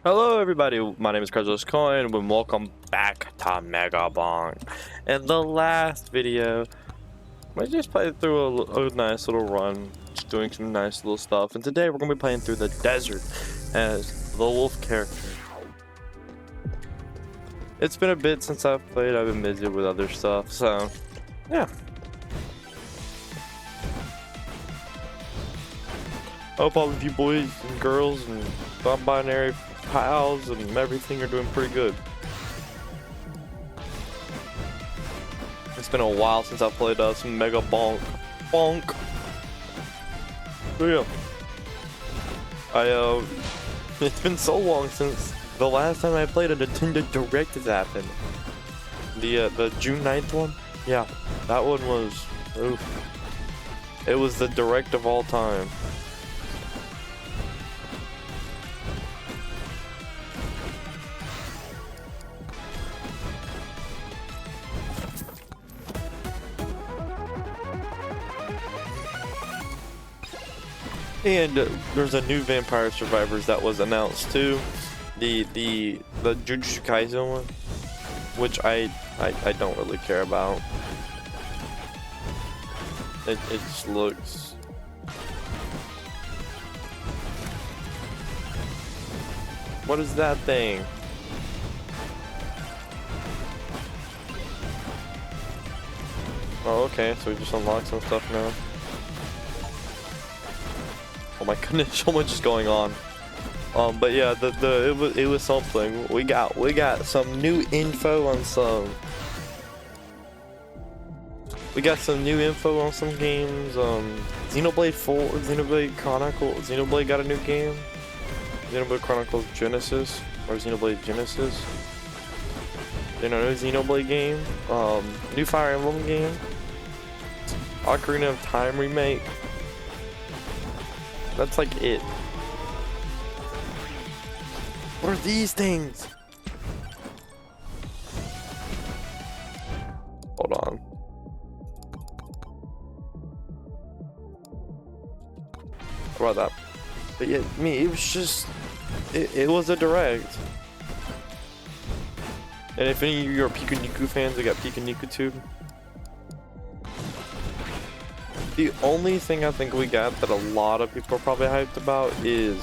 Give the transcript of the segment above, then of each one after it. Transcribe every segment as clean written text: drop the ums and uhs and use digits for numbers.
Hello everybody, my name is Craigslist Coin and welcome back to Megabonk. In the last video, I just played through a nice little run, just doing some nice little stuff, and today we're going to be playing through the desert as the wolf character. It's been a bit since I've played, I've been busy with other stuff, so yeah. I hope all of you boys and girls and non-binary pals and everything are doing pretty good. It's been a while since I played some Megabonk. So yeah, it's been so long since the last time I played a Nintendo Direct has happened. The June 9th one? Yeah, that one was, oof. It was the Direct of all time. And there's a new Vampire Survivors that was announced too, the Jujutsu Kaisen one, which I don't really care about. It just looks. What is that thing? Oh, okay, so we just unlocked some stuff now. Oh my goodness, so much is going on. But yeah, it was something. We got some new info on some. We got some new info on some games. Xenoblade 4, Xenoblade Chronicles, Xenoblade got a new game. Xenoblade Chronicles Genesis or Xenoblade Genesis. You know, new Xenoblade game. New Fire Emblem game. Ocarina of Time remake. That's like it. What are these things? Hold on. How about that? But yeah, it was just, it was a direct. And if any of you are Pikuniku fans, I got Pikuniku too. The only thing I think we got that a lot of people are probably hyped about is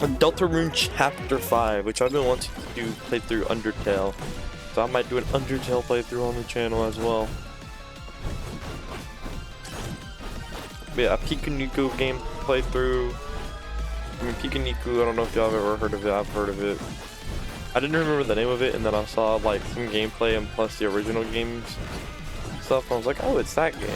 Deltarune Chapter 5, which I've been wanting to do playthrough Undertale. So I might do an Undertale playthrough on the channel as well. But yeah, a Pikuniku game playthrough. I mean, Pikuniku, I don't know if y'all have ever heard of it. I've heard of it. I didn't remember the name of it, and then I saw like some gameplay and plus the original games stuff. I was like, oh, it's that game.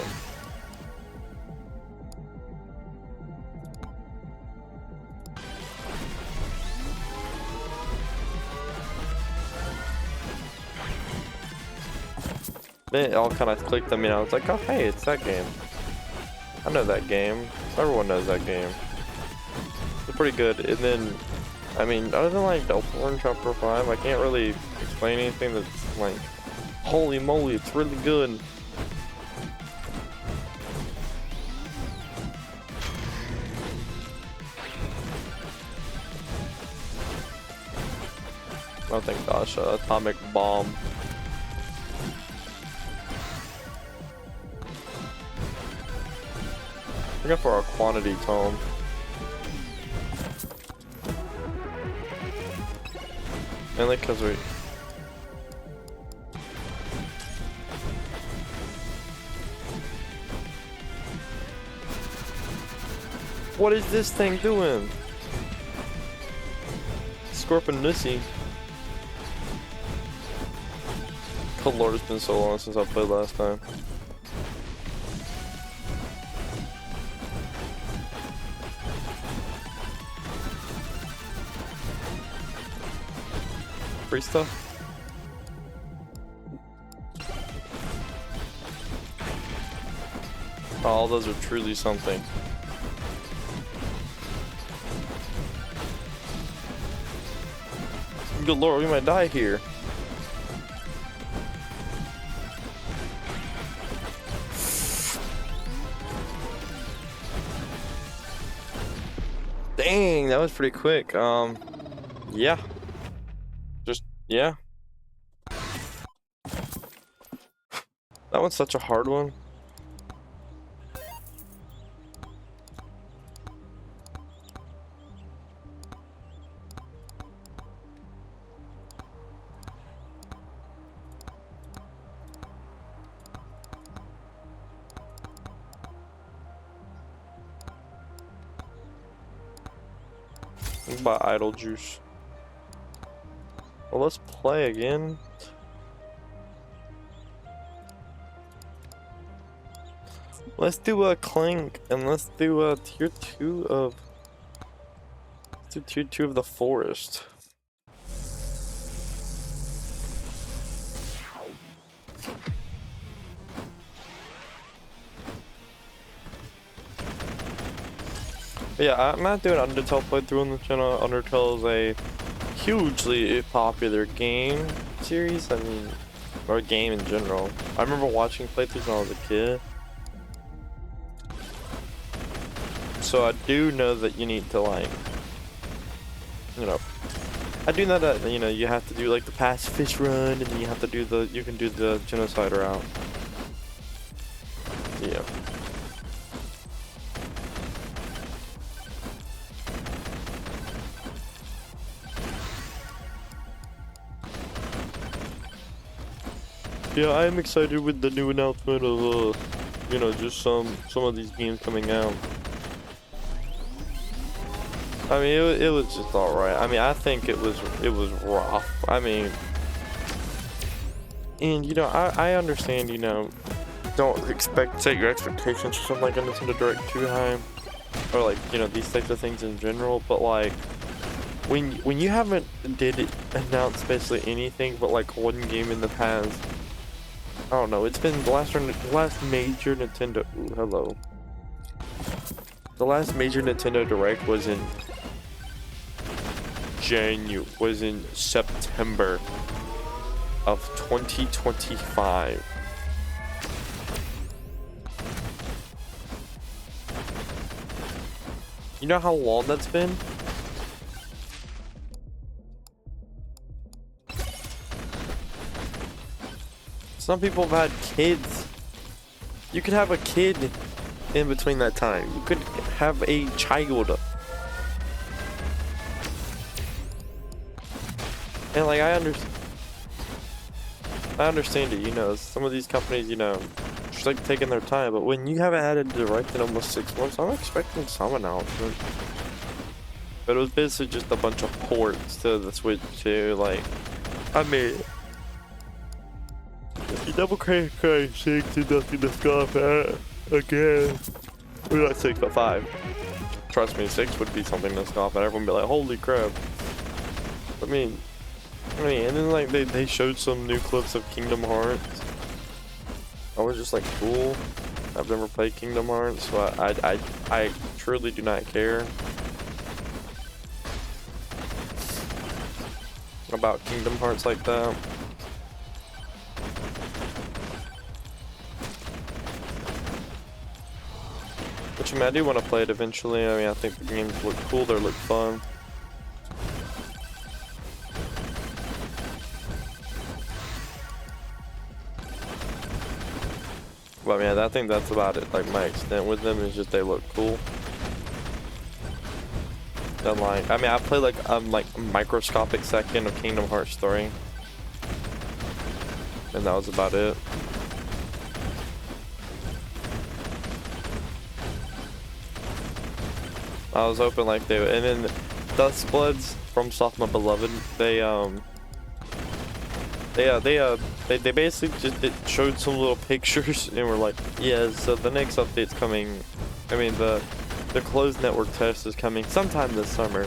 Then it all kind of clicked on me, and I was like, oh, hey, it's that game. I know that game. Everyone knows that game. It's pretty good. And then, I mean, other than like Deltarune Chapter 5, I can't really explain anything that's like, holy moly, it's really good. Oh, thank gosh, atomic bomb. Look out for our quantity tome. Mainly because we. What is this thing doing? Scorpionussy. Oh Lord, it's been so long since I played last time. Free stuff? Oh, all those are truly something. Good Lord, we might die here. that was pretty quick. Yeah. Just, yeah. That one's such a hard one. By Idle Juice. Well, let's play again. Let's do a Clank, and let's do a tier 2 of... Let's do tier 2 of the Forest. But yeah, I'm not doing Undertale playthrough on the channel. Undertale is a hugely popular game series. I mean, or a game in general. I remember watching playthroughs when I was a kid. So I do know that you need to, like, you know, I do know that, you know, you have to do like the pacifist run, and then you have to do the, you can do the genocide route. Yeah. Yeah, I am excited with the new announcement of, you know, just some of these games coming out. I mean, it was just alright. I mean, I think it was rough. I mean, and you know, I understand, you know, don't set your expectations for something like a Nintendo Direct too high, or like, you know, these types of things in general. But like, when you haven't announce basically anything but like one game in the past, I don't know. It's been the last major Nintendo. Ooh, hello. The last major Nintendo Direct was in September of 2025. You know how long that's been? Some people have had kids. You could have a kid in between that time. You could have a child. And like, I understand it, you know, some of these companies, you know, just like taking their time, but when you haven't had a Direct in almost 6 months, I'm expecting some announcement. But it was basically just a bunch of ports to the Switch too, like, I mean, if you double crank 6 is nothing to scoff at, again. We're not 6 but 5. Trust me, 6 would be something to scoff at, everyone would be like, holy crap. I mean, and then like they showed some new clips of Kingdom Hearts. I was just like, cool. I've never played Kingdom Hearts, so I truly do not care about Kingdom Hearts like that. Which, I mean, I do want to play it eventually. I mean, I think the games look cool, they look fun. But man, I think that's about it. Like, my extent with them is just they look cool. And like, I mean, I played like a microscopic second of Kingdom Hearts 3, and that was about it. I was hoping like they would, and then Dustbloods from Soft My Beloved, they basically just showed some little pictures and were like, yeah, so the next update's coming. I mean, the closed network test is coming sometime this summer.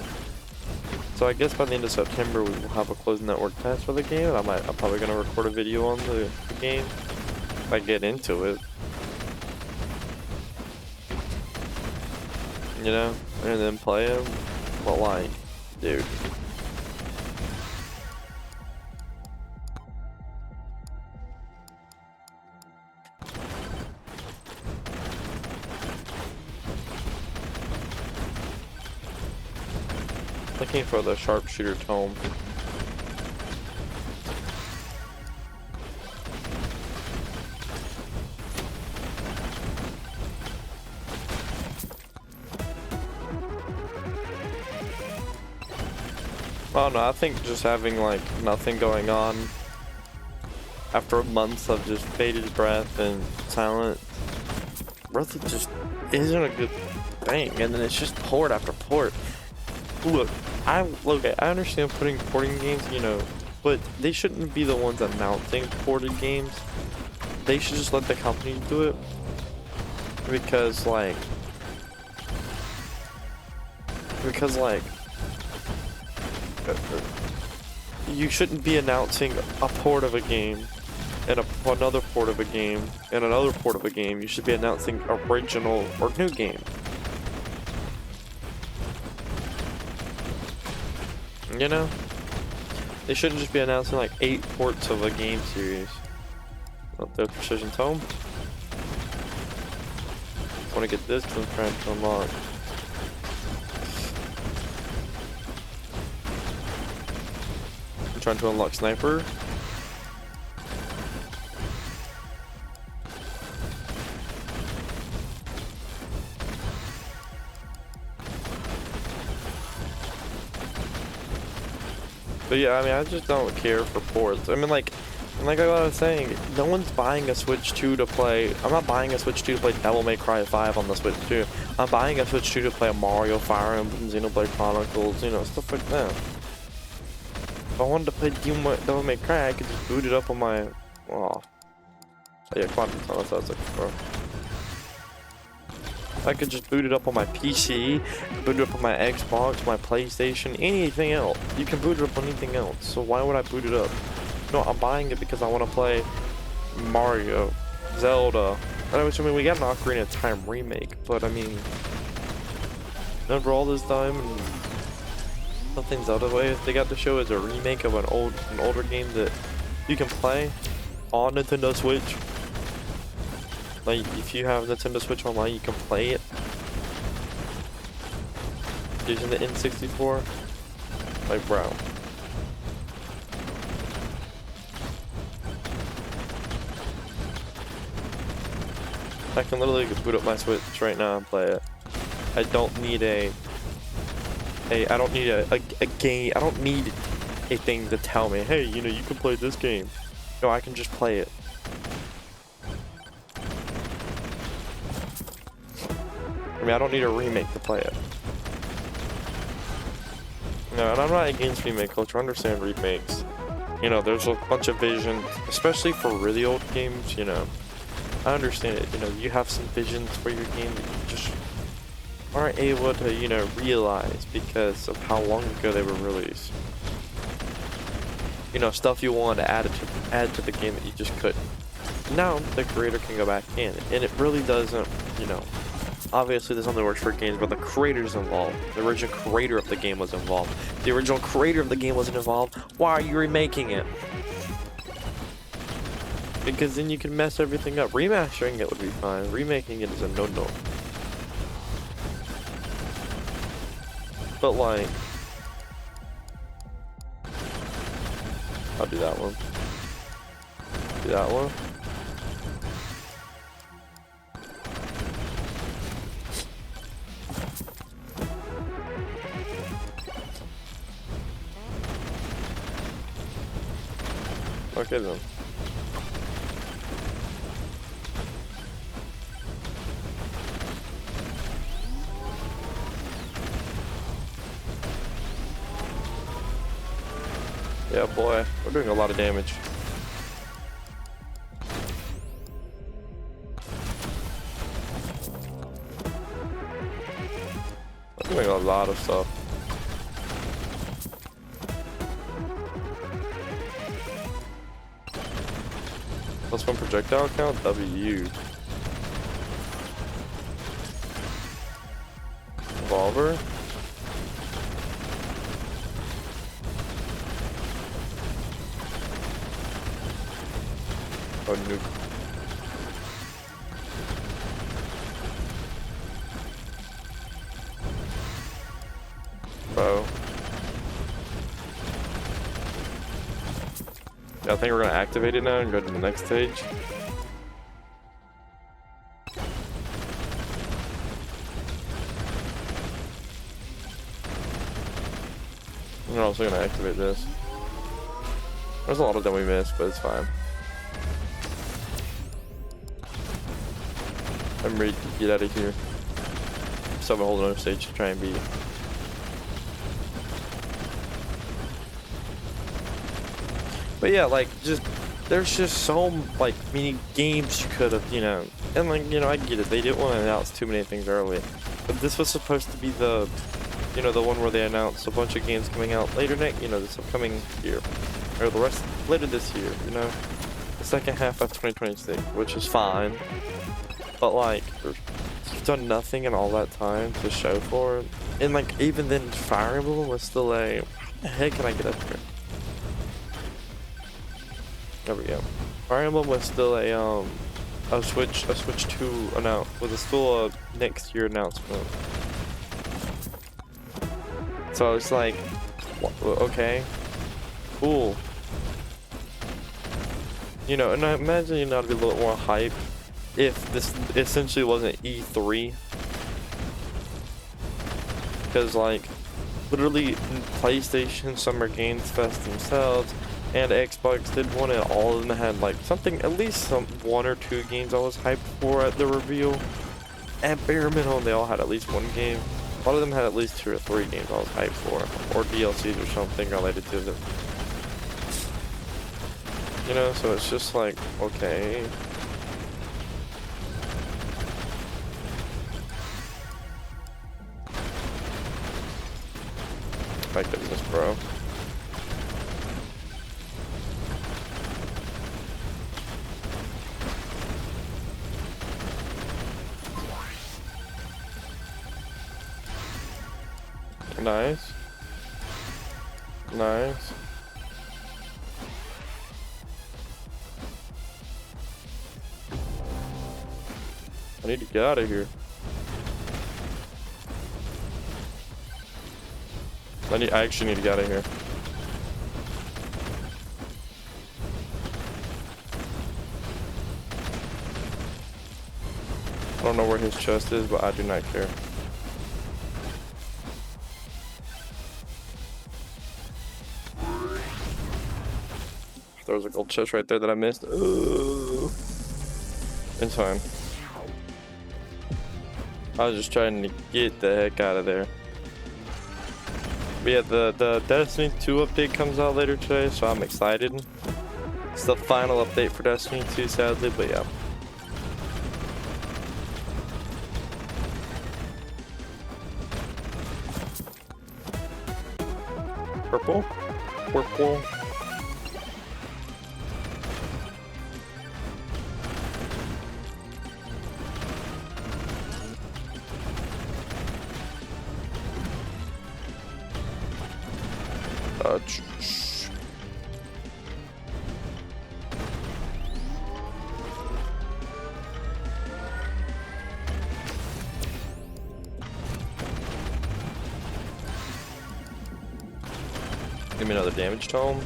So I guess by the end of September we will have a closed network test for the game, and I'm probably gonna record a video on the game if I get into it. You know, and then play them. But like, dude. Looking for the sharpshooter tome. I don't know, I think just having like nothing going on after months of just bated breath and silent really just isn't a good thing, and then it's just port after port. Look, I understand porting games, you know, but they shouldn't be the ones announcing ported games. They should just let the company do it, because like you shouldn't be announcing a port of a game and another port of a game and another port of a game. You should be announcing original or new game. You know? They shouldn't just be announcing like 8 ports of a game series. Not the precision tome. I want to get this because I'm trying to unlock. I'm trying to unlock sniper. But yeah, I mean, I just don't care for ports. I mean, like I was saying, no one's buying a Switch 2 to play. I'm not buying a Switch 2 to play Devil May Cry 5 on the Switch 2. I'm buying a Switch 2 to play a Mario, Fire Emblem, Xenoblade Chronicles, you know, stuff like that. If I wanted to play Devil May Cry, I could just boot it up on my... Oh yeah, Quantum Tunnel, that's what I was looking for. I could just boot it up on my PC, boot it up on my Xbox, my PlayStation, anything else. You can boot it up on anything else, so why would I boot it up? No, I'm buying it because I want to play Mario, Zelda. I mean, we got an Ocarina of Time remake, but I mean, remember all this time and nothing's out of the way. They got to show as a remake of an older game that you can play on Nintendo Switch. Like, if you have Nintendo Switch Online, you can play it using the N64. Like, bro. I can literally boot up my Switch right now and play it. I don't need a game. I don't need a thing to tell me, hey, you know, you can play this game. No, I can just play it. I mean, I don't need a remake to play it. No, and I'm not against remake culture. I understand remakes. You know, there's a bunch of visions, especially for really old games, you know. I understand it. You know, you have some visions for your game that you just aren't able to, you know, realize because of how long ago they were released. You know, stuff you wanted to add to the game that you just couldn't. Now, the creator can go back in, and it really doesn't, you know. Obviously, this only works for games where the creator's involved. The original creator of the game was involved. If the original creator of the game wasn't involved, why are you remaking it? Because then you can mess everything up. Remastering it would be fine. Remaking it is a no-no. But like... I'll do that one. Do that one. Okay then. Yeah, boy, we're doing a lot of damage. We're doing a lot of stuff. Plus one projectile count, W. Revolver. Oh, nuke. Bow. I think we're gonna activate it now and go to the next stage. We're also gonna activate this. There's a lot of them we missed, but it's fine. I'm ready to get out of here. Still have a whole other stage to try and beat. But yeah, like, there's just so, like, many games you could have, you know. And, like, you know, I get it. They didn't want to announce too many things early. But this was supposed to be the, you know, the one where they announced a bunch of games coming out later next, you know, this upcoming year. Or the rest, later this year, you know. The second half of 2026, which is fine. But, like, you've done nothing in all that time to show for it. And, like, even then, Fire Emblem was still a, how the heck can I get up here? There we go. Fire Emblem was still a Switch 2 was still a next year announcement. So it's like, okay, cool. You know, and I imagine you know, to be a little more hype if this essentially wasn't E3. Because, like, literally PlayStation Summer Games Fest themselves and Xbox did one, and all of them had, like, something, at least one or two games I was hyped for at the reveal. At bare minimum, they all had at least one game. A lot of them had at least 2 or 3 games I was hyped for, or DLCs or something related to them. You know, so it's just like, okay. My goodness, bro. Nice. Nice. I need to get out of here. I actually need to get out of here. I don't know where his chest is, but I do not care. There was a gold chest right there that I missed. Ooh. It's fine. I was just trying to get the heck out of there. But yeah, the Destiny 2 update comes out later today, so I'm excited. It's the final update for Destiny 2, sadly, but yeah. Purple? Purple? Give me another damage tome.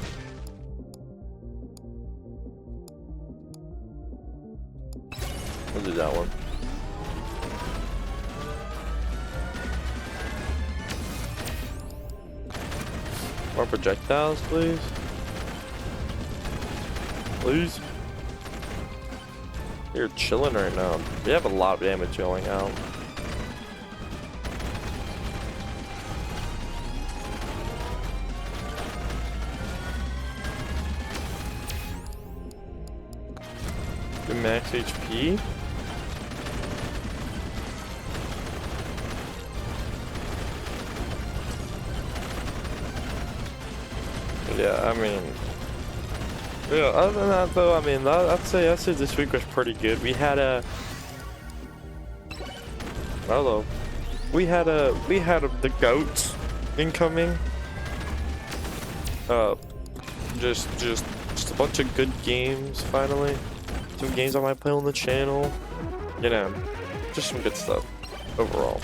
We'll do that one. More projectiles, please. Please. You're chilling right now. We have a lot of damage going out. The max HP. Yeah, I mean, yeah, other than that though, I mean, I'd say this week was pretty good. We had a, hello, we had the goats incoming. Just a bunch of good games finally. Some games I might play on the channel. You know, just some good stuff overall.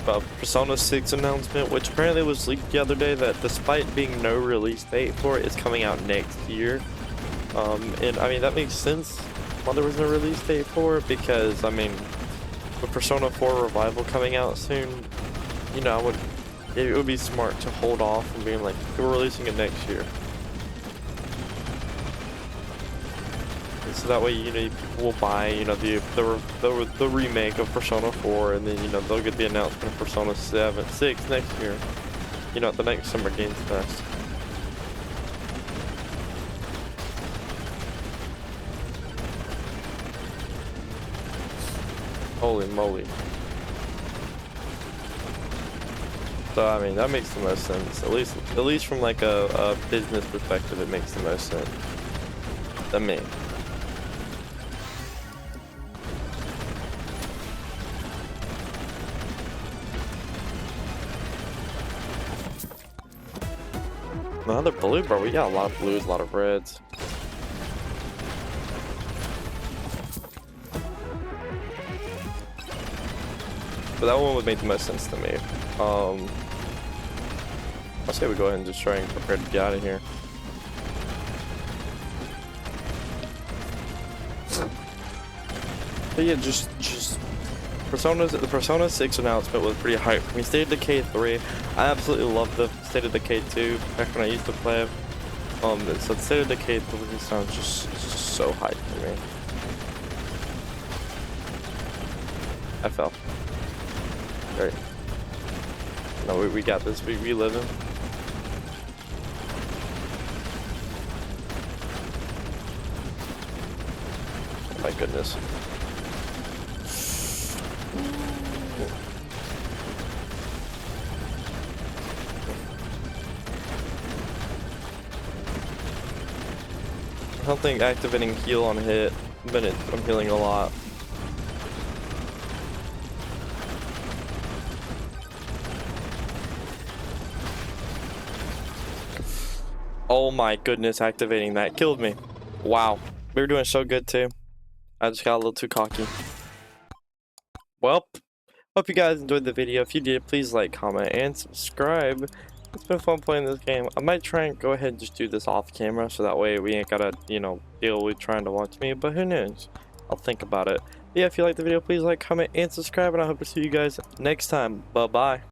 Persona 6 announcement, which apparently was leaked the other day, that despite being no release date for it, it's coming out next year. And I mean, that makes sense why there was no release date for it, because I mean, with Persona 4 Revival coming out soon, you know, it would be smart to hold off and being like, we're releasing it next year. So that way, you know, people will buy, you know, the remake of Persona 4, and then, you know, they'll get the announcement of Persona 6 next year, you know, at the next Summer Games Fest. Holy moly. So, I mean, that makes the most sense. At least from like a business perspective, it makes the most sense to me. Another blue, bro. We got a lot of blues, a lot of reds. But that one would make the most sense to me. I say we go ahead and just try and prepare to get out of here. But yeah, just the Persona 6 announcement was pretty hype. I mean, State of Decay 3, I absolutely love the State of Decay 2 back when I used to play it. So State of Decay 3 sounds just so hype for me. I fell. Right. No, we got this. We live in. Oh my goodness. I don't think activating heal on hit, but I'm healing a lot. Oh my goodness, activating that killed me. Wow, we were doing so good too. I just got a little too cocky. Well, hope you guys enjoyed the video. If you did, please like, comment, and subscribe. It's been fun playing this game. I might try and go ahead and just do this off camera, so that way we ain't gotta, you know, deal with trying to watch me, but who knows? I'll think about it. But yeah, if you liked the video, please like, comment, and subscribe, and I hope to see you guys next time. Bye-bye.